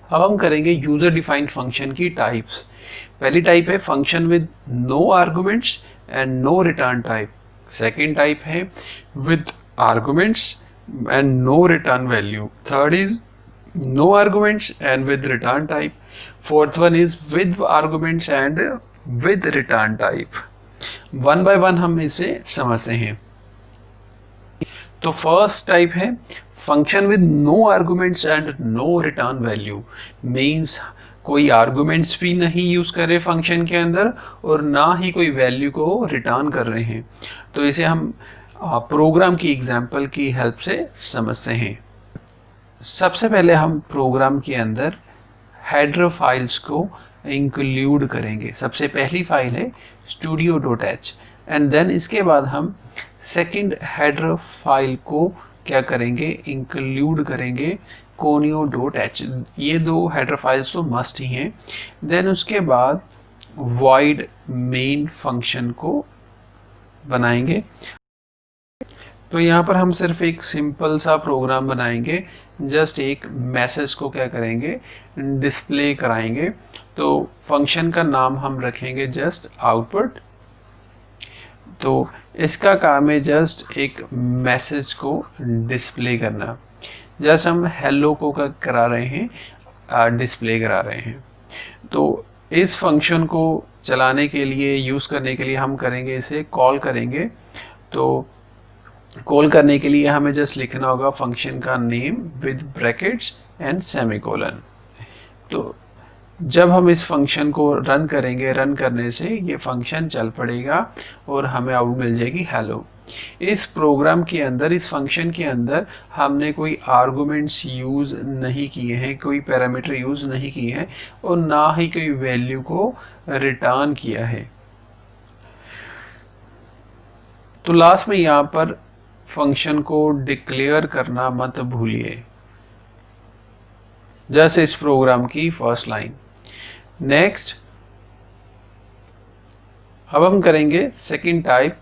अब हम करेंगे यूजर डिफाइंड फंक्शन की टाइप्स। पहली टाइप है function with no arguments and no return type. Second type है with arguments and no return value. Third is no arguments and with return type. Fourth one is with arguments and with return type. One by one हम इसे समझते हैं। तो first type है function with no arguments and no return value. Means कोई arguments भी नहीं use कर रहे फंक्शन के अंदर और ना ही कोई वैल्यू को रिटर्न कर रहे हैं। तो इसे हम प्रोग्राम की एग्जांपल की हेल्प से समझते हैं। सबसे पहले हम प्रोग्राम के अंदर हेडर फाइल्स को इंक्लूड करेंगे। सबसे पहली फाइल है studio.h एंड देन इसके बाद हम सेकंड हेडर फाइल को क्या करेंगे, इंक्लूड करेंगे conio.h। ये दो हेडर फाइल्स तो मस्ट ही हैं। देन उसके बाद void main फंक्शन को बनाएंगे। तो यहाँ पर हम सिर्फ एक सिंपल सा प्रोग्राम बनाएंगे, जस्ट एक मैसेज को क्या करेंगे, डिस्प्ले कराएंगे। तो फंक्शन का नाम हम रखेंगे जस्ट आउटपुट। तो इसका काम है जस्ट एक मैसेज को डिस्प्ले करना। जस्ट हम हेलो को करा रहे हैं, डिस्प्ले करा रहे हैं। तो इस फंक्शन को चलाने के लिए, यूज़ करने के लिए हम करेंगे, इसे कॉल करेंगे। तो कॉल करने के लिए हमें जस्ट लिखना होगा फंक्शन का name with brackets and semicolon. तो जब हम इस फंक्शन को रन करेंगे, रन करने से ये फंक्शन चल पड़ेगा और हमें आउट मिल जाएगी हेलो। इस प्रोग्राम के अंदर, इस फंक्शन के अंदर हमने कोई आर्गुमेंट्स यूज़ नहीं किए हैं, कोई पैरामीटर यूज़ नहीं किए हैं और ना ही कोई वैल्यू को रिटर्न किया है। तो लास्ट में यहाँ पर फंक्शन को डिक्लेयर करना मत भूलिए, जैसे इस प्रोग्राम की फर्स्ट लाइन। नेक्स्ट अब हम करेंगे second type,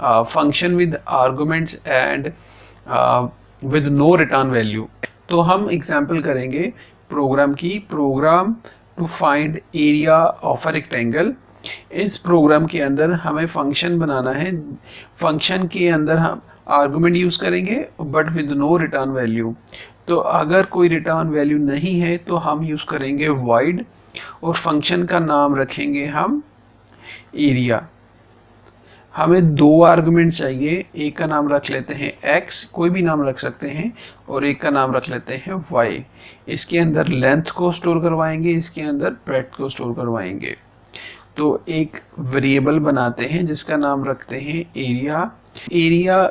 function with arguments and with no return value. तो हम एग्जांपल करेंगे प्रोग्राम की, program to find area of a rectangle. इस प्रोग्राम के अंदर हमें फंक्शन बनाना है। फंक्शन के अंदर हम आर्गुमेंट यूज़ करेंगे but with no return value. तो अगर कोई रिटर्न वैल्यू नहीं है तो हम यूज़ करेंगे void और फंक्शन का नाम रखेंगे हम एरिया। हमें दो आर्गुमेंट चाहिए, एक का नाम रख लेते हैं x, कोई भी नाम रख सकते हैं, और एक का नाम रख लेते हैं y। इसके अंदर लेंथ को स्टोर करवाएंगे, इसके अंदर ब्रेड्थ को स्टोर करवाएंगे। तो एक वेरिएबल बनाते हैं जिसका नाम रखते हैं एरिया। एरिया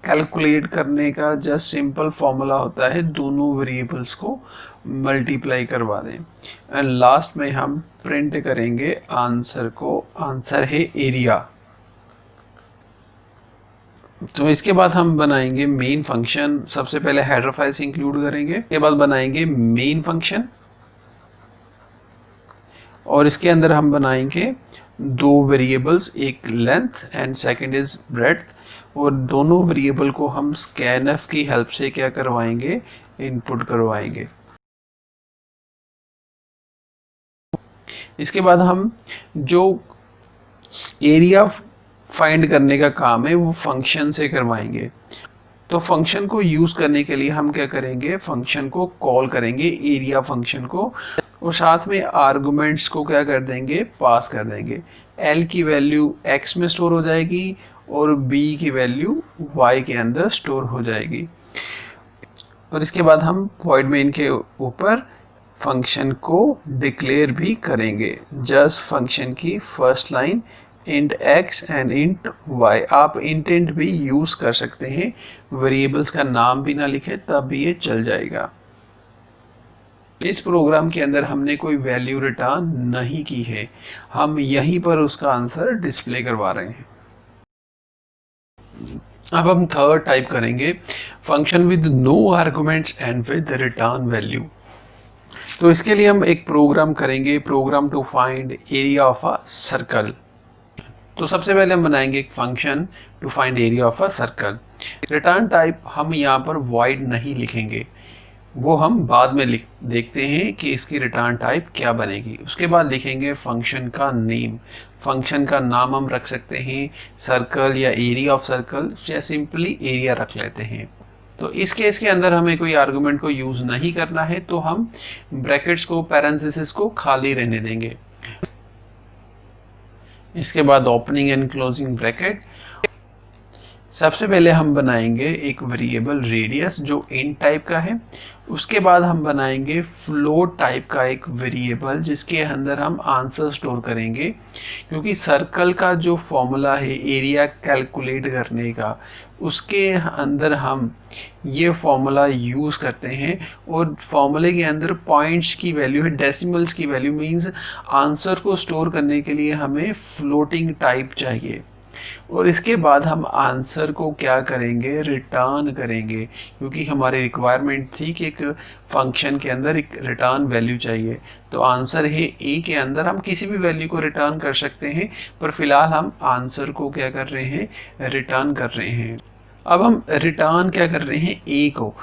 कैलकुलेट करने का जस्ट सिंपल फॉर्मूला होता है, दोनों वेरिएबल्स को मल्टीप्लाई करवा दें एंड लास्ट में हम प्रिंट करेंगे आंसर को। आंसर है एरिया। तो इसके बाद हम बनाएंगे मेन फंक्शन। सबसे पहले हेडर फाइल्स इंक्लूड करेंगे, इसके बाद बनाएंगे मेन फंक्शन और इसके अंदर हम बनाएंगे दो वेरिएबल्स, एक length and second is breadth, और दोनों वेरिएबल को हम स्कैनफ की हेल्प से क्या करवाएंगे, इनपुट करवाएंगे। इसके बाद हम जो एरिया फाइंड करने का काम है वो फंक्शन से करवाएंगे। तो फंक्शन को यूज़ करने के लिए हम क्या करेंगे, फंक्शन को कॉल करेंगे एरिया फंक्शन को, और साथ में आर्गुमेंट्स को क्या कर देंगे, पास कर देंगे। L की वैल्यू x में स्टोर हो जाएगी और B की वैल्यू y के अंदर स्टोर हो जाएगी। और इसके बाद हम void main के ऊपर फंक्शन को डिक्लेयर भी करेंगे। जस्ट फंक्शन की first line int x and int y। आप int भी यूज़ कर सकते हैं, वेरिएबल्स का नाम भी ना लिखे तब भी ये चल जाएगा। इस प्रोग्राम के अंदर हमने कोई वैल्यू रिटर्न नहीं की है, हम यहीं पर उसका आंसर डिस्प्ले करवा रहे हैं। अब हम थर्ड टाइप करेंगे function with no arguments and with return value. तो इसके लिए हम एक प्रोग्राम करेंगे, program to find area of a circle. तो सबसे पहले हम बनाएंगे एक function to find area of a circle. Return type हम यहाँ पर void नहीं लिखेंगे, वो हम बाद में देखते हैं कि इसकी रिटर्न टाइप क्या बनेगी। उसके बाद लिखेंगे फंक्शन का नेम। फंक्शन का नाम हम रख सकते हैं सर्कल या एरिया ऑफ सर्कल, या सिंपली एरिया रख लेते हैं। तो इस केस के अंदर हमें कोई आर्गुमेंट को यूज नहीं करना है, तो हम ब्रैकेट्स को, पैरेंथेसिस को खाली रहने देंगे। इसके बाद ओपनिंग एंड क्लोजिंग ब्रैकेट। सबसे पहले हम बनाएंगे एक वेरिएबल रेडियस जो इंट टाइप का है। उसके बाद हम बनाएंगे फ्लोट टाइप का एक वेरिएबल जिसके अंदर हम आंसर स्टोर करेंगे, क्योंकि सर्कल का जो फॉर्मूला है एरिया कैलकुलेट करने का, उसके अंदर हम ये फॉर्मूला यूज़ करते हैं। और फॉर्मूले के अंदर पॉइंट्स की वैल्यू है, डेसिमल्स की वैल्यू, मीन्स आंसर को स्टोर करने के लिए हमें फ्लोटिंग टाइप चाहिए। और इसके बाद हम आंसर को क्या करेंगे, रिटर्न करेंगे, क्योंकि हमारी रिक्वायरमेंट थी कि एक फंक्शन के अंदर एक रिटर्न वैल्यू चाहिए। तो आंसर है ए के अंदर हम किसी भी वैल्यू को रिटर्न कर सकते हैं, पर फिलहाल हम आंसर को क्या कर रहे हैं, रिटर्न कर रहे हैं। अब हम रिटर्न क्या कर रहे हैं, ए को।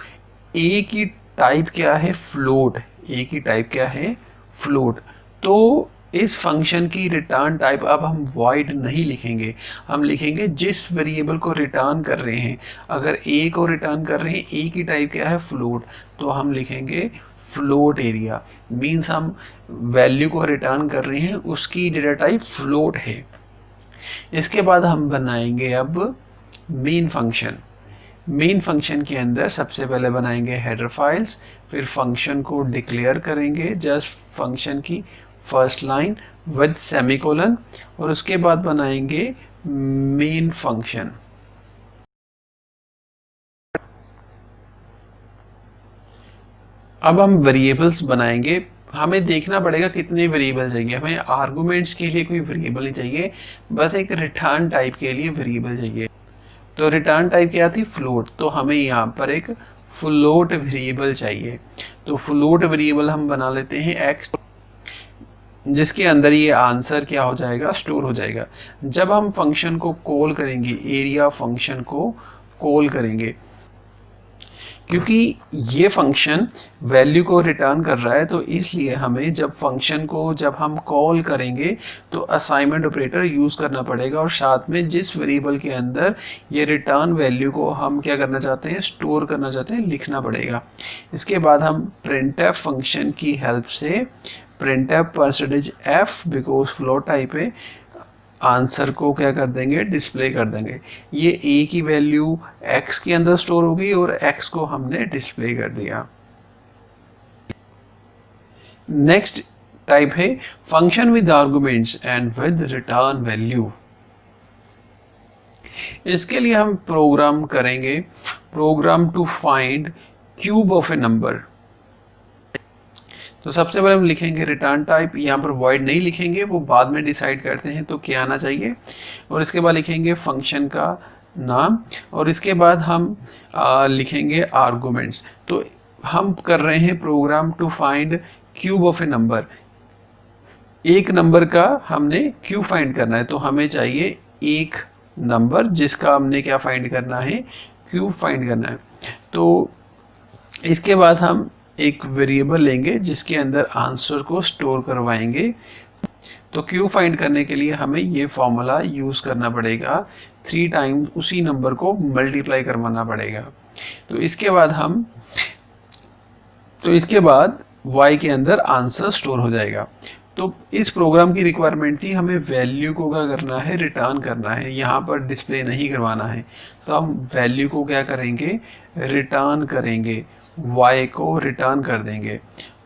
ए की टाइप क्या है, फ्लोट। ए की टाइप क्या है, फ्लोट। तो इस फंक्शन की रिटर्न टाइप अब हम वॉइड नहीं लिखेंगे, हम लिखेंगे जिस वेरिएबल को रिटर्न कर रहे हैं। अगर ए को रिटर्न कर रहे हैं, ए की टाइप क्या है, फ्लोट, तो हम लिखेंगे फ्लोट एरिया। मीन्स हम वैल्यू को रिटर्न कर रहे हैं, उसकी डेटा टाइप फ्लोट है। इसके बाद हम बनाएंगे अब मेन फंक्शन। मेन फंक्शन के अंदर सबसे पहले बनाएंगे हेडर फाइल्स, फिर फंक्शन को डिक्लेयर करेंगे, जस्ट फंक्शन की फर्स्ट लाइन विद सेमीकोलन, और उसके बाद बनाएंगे मेन फंक्शन। अब हम वेरिएबल्स बनाएंगे। हमें देखना पड़ेगा कितने वेरिएबल चाहिए। हमें आर्गुमेंट्स के लिए कोई वेरिएबल नहीं चाहिए, बस एक रिटर्न टाइप के लिए वेरिएबल चाहिए। तो रिटर्न टाइप क्या थी, फ्लोट, तो हमें यहाँ पर एक फ्लोट वेरिएबल चाहिए। तो फ्लोट वेरिएबल हम बना लेते हैं एक्स, जिसके अंदर ये आंसर क्या हो जाएगा, स्टोर हो जाएगा। जब हम फंक्शन को कॉल करेंगे, एरिया फंक्शन को कॉल करेंगे, क्योंकि ये फंक्शन वैल्यू को रिटर्न कर रहा है, तो इसलिए हमें जब फंक्शन को जब हम कॉल करेंगे तो असाइनमेंट ऑपरेटर यूज़ करना पड़ेगा, और साथ में जिस वेरिएबल के अंदर ये रिटर्न वैल्यू को हम क्या करना चाहते हैं, स्टोर करना चाहते हैं, लिखना पड़ेगा। इसके बाद हम प्रिंटफ फंक्शन की हेल्प से printf %f, because float type है, आंसर को क्या कर देंगे, डिस्प्ले कर देंगे। ये ए की वैल्यू एक्स के अंदर स्टोर होगी और एक्स को हमने डिस्प्ले कर दिया। नेक्स्ट टाइप है function with arguments and with return value. इसके लिए हम प्रोग्राम करेंगे, program to find cube of a number. तो सबसे पहले हम लिखेंगे रिटर्न टाइप, यहाँ पर वॉइड नहीं लिखेंगे, वो बाद में डिसाइड करते हैं तो क्या आना चाहिए। और इसके बाद लिखेंगे फंक्शन का नाम, और इसके बाद हम लिखेंगे आर्गुमेंट्स। तो हम कर रहे हैं program to find cube of a number. एक नंबर का हमने क्यूब फाइंड करना है, तो हमें चाहिए एक नंबर जिसका हमने क्या फाइंड करना है, क्यूब फाइंड करना है। तो इसके बाद हम एक वेरिएबल लेंगे जिसके अंदर आंसर को स्टोर करवाएंगे। तो क्यूब फाइंड करने के लिए हमें ये फॉर्मूला यूज़ करना पड़ेगा, 3 टाइम्स उसी नंबर को मल्टीप्लाई करवाना पड़ेगा। तो इसके बाद y के अंदर आंसर स्टोर हो जाएगा। तो इस प्रोग्राम की रिक्वायरमेंट थी, हमें वैल्यू को क्या करना है, रिटर्न करना है, यहाँ पर डिस्प्ले नहीं करवाना है। तो हम वैल्यू को क्या करेंगे, रिटर्न करेंगे, y को रिटर्न कर देंगे।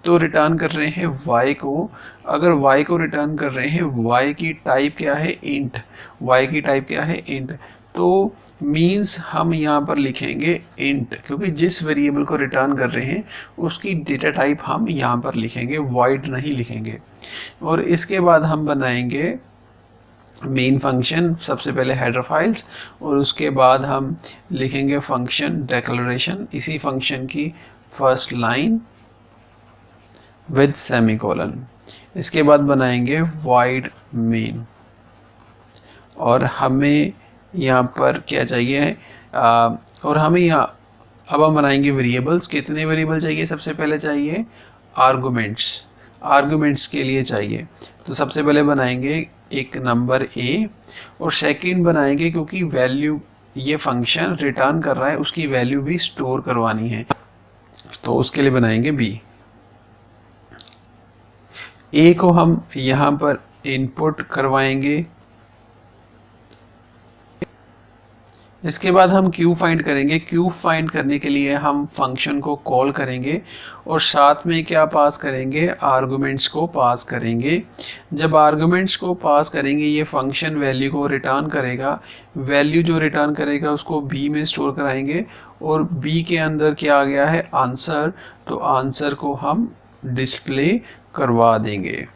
तो रिटर्न कर रहे हैं y को, अगर y को रिटर्न कर रहे हैं, y की टाइप क्या है, इंट, y की टाइप क्या है, इंट। तो मीन्स हम यहाँ पर लिखेंगे इंट, क्योंकि जिस वेरिएबल को रिटर्न कर रहे हैं उसकी डेटा टाइप हम यहाँ पर लिखेंगे, वॉइड नहीं लिखेंगे। और इसके बाद हम बनाएंगे मेन फंक्शन, सबसे पहले हेडर फाइल्स, और उसके बाद हम लिखेंगे फंक्शन डिक्लेरेशन, इसी फंक्शन की फर्स्ट लाइन विद सेमीकोलन। इसके बाद बनाएंगे वॉइड मेन, और हमें यहाँ पर क्या चाहिए, और हमें यहाँ अब हम बनाएंगे वेरिएबल्स। कितने वेरिएबल चाहिए? सबसे पहले चाहिए आर्गुमेंट्स, आर्गुमेंट्स के लिए चाहिए। तो सबसे पहले बनाएंगे एक नंबर a और सेकंड बनाएंगे, क्योंकि वैल्यू ये फंक्शन रिटर्न कर रहा है उसकी वैल्यू भी स्टोर करवानी है, तो उसके लिए बनाएंगे b। a को हम यहाँ पर इनपुट करवाएंगे, इसके बाद हम q फाइंड करेंगे। q फाइंड करने के लिए हम फंक्शन को कॉल करेंगे और साथ में क्या पास करेंगे? आर्गुमेंट्स को पास करेंगे। जब आर्गुमेंट्स को पास करेंगे ये फंक्शन वैल्यू को रिटर्न करेगा, वैल्यू जो रिटर्न करेगा उसको b में स्टोर कराएंगे और b के अंदर क्या आ गया है? आंसर, तो आंसर को हम डिस्प्ले करवा देंगे।